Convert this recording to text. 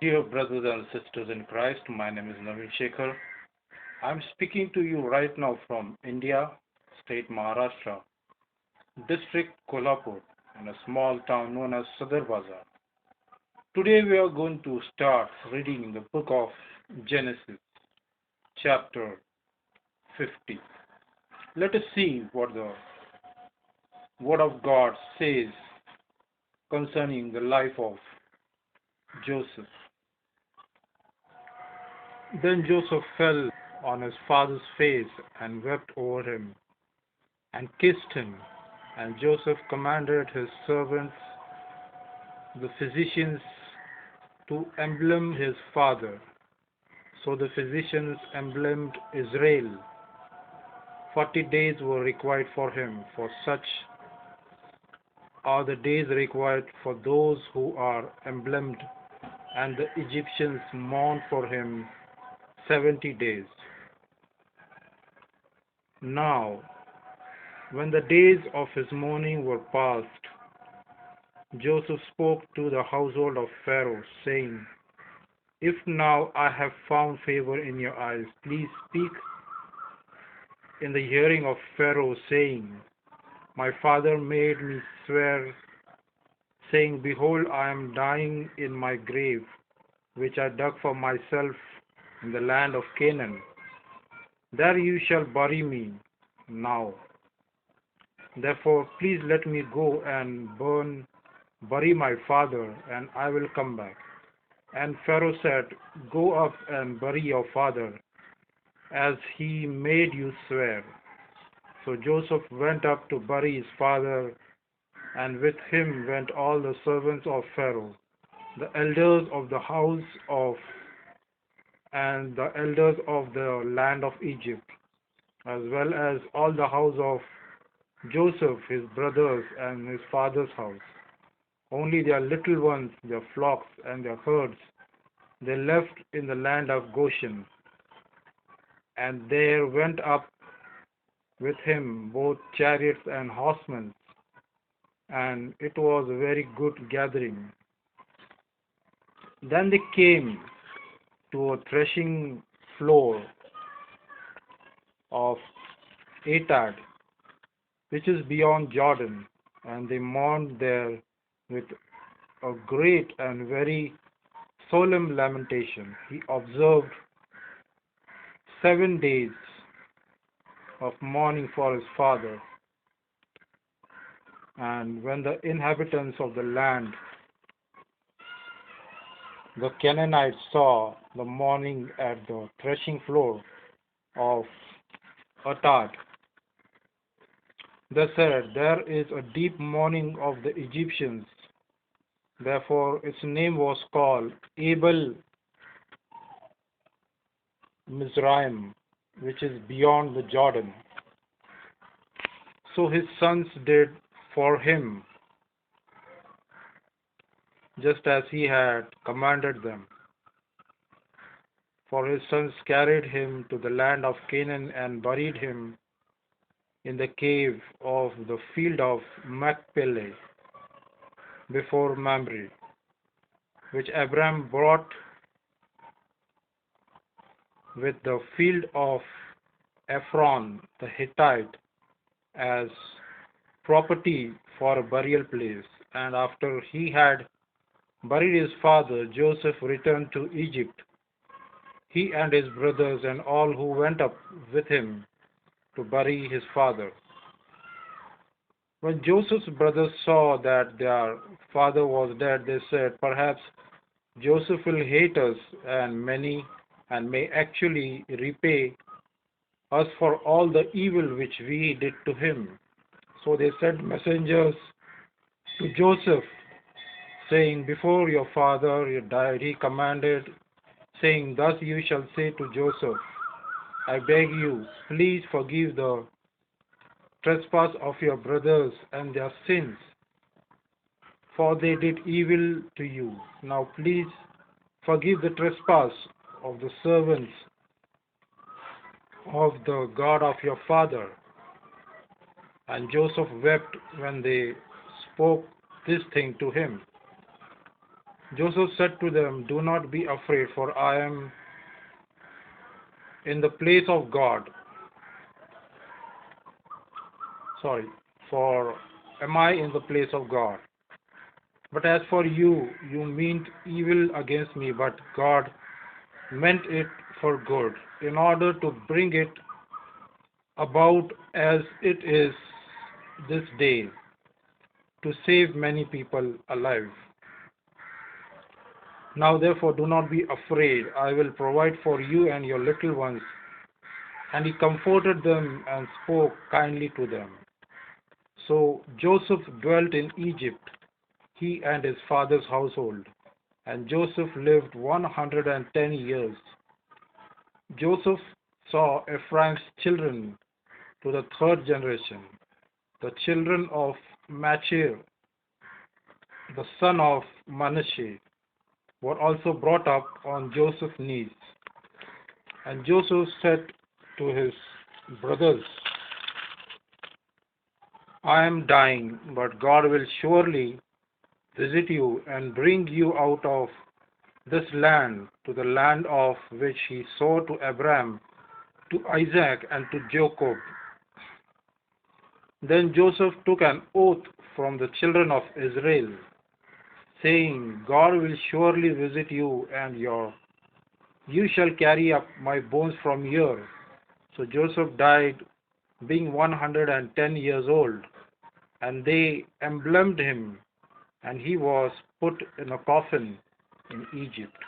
Dear brothers and sisters in Christ, my name is Naveen Shekhar. I'm speaking to you right now from India, state Maharashtra, district Kolhapur, in a small town known as Sadar Bazar. Today we are going to start reading the book of Genesis, chapter 50. Let us see what the Word of God says concerning the life of Joseph. Then Joseph fell on his father's face and wept over him and kissed him. And Joseph commanded his servants, the physicians, to embalm his father. So the physicians emblemed Israel. 40 days were required for him, for such are the days required for those who are emblemed, and the Egyptians mourned for him 70 days. Now, when the days of his mourning were past, Joseph spoke to the household of Pharaoh, saying, If now I have found favor in your eyes, please speak in the hearing of Pharaoh, saying, My father made me swear, saying, Behold, I am dying in my grave, which I dug for myself in the land of Canaan. There you shall bury me now. Therefore, please let me go and bury my father, and I will come back. And Pharaoh said, Go up and bury your father, as he made you swear. So Joseph went up to bury his father, and with him went all the servants of Pharaoh, the elders of the house of and the elders of the land of Egypt, as well as all the house of Joseph, his brothers, and his father's house. Only their little ones, their flocks, and their herds, they left in the land of Goshen. And there went up with him both chariots and horsemen, and it was a very good gathering. Then they came to a threshing floor of Atad, which is beyond Jordan, and they mourned there with a great and very solemn lamentation. He observed 7 days of mourning for his father. And when the inhabitants of the land, the Canaanites, saw the mourning at the threshing floor of Atad, they said, There is a deep mourning of the Egyptians. Therefore its name was called Abel Mizraim, which is beyond the Jordan. So his sons did for him just as he had commanded them. For his sons carried him to the land of Canaan and buried him in the cave of the field of Machpelah before Mamre, which Abram bought with the field of Ephron the Hittite as property for a burial place. And after he had buried his father, Joseph returned to Egypt, he and his brothers and all who went up with him to bury his father. When Joseph's brothers saw that their father was dead, they said, Perhaps Joseph will hate us and may actually repay us for all the evil which we did to him. So they sent messengers to Joseph, saying, Before your father died, he commanded, saying, Thus you shall say to Joseph, I beg you, please forgive the trespass of your brothers and their sins, for they did evil to you. Now please forgive the trespass of the servants of the God of your father. And Joseph wept when they spoke this thing to him. Joseph said to them, "Do not be afraid, for I am in the place of God. Sorry, for am I in the place of God? But as for you, you meant evil against me, but God meant it for good, in order to bring it about as it is this day, to save many people alive. Now therefore do not be afraid. I will provide for you and your little ones." And he comforted them and spoke kindly to them. So Joseph dwelt in Egypt, he and his father's household. And Joseph lived 110 years. Joseph saw Ephraim's children to the third generation. The children of Machir, the son of Manasseh, were also brought up on Joseph's knees. And Joseph said to his brothers, "I am dying, but God will surely visit you and bring you out of this land to the land of which he swore to Abraham, to Isaac, and to Jacob." Then Joseph took an oath from the children of Israel, saying, "God will surely visit you, and you shall carry up my bones from here." So Joseph died, being 110 years old, and they embalmed him, and he was put in a coffin in Egypt.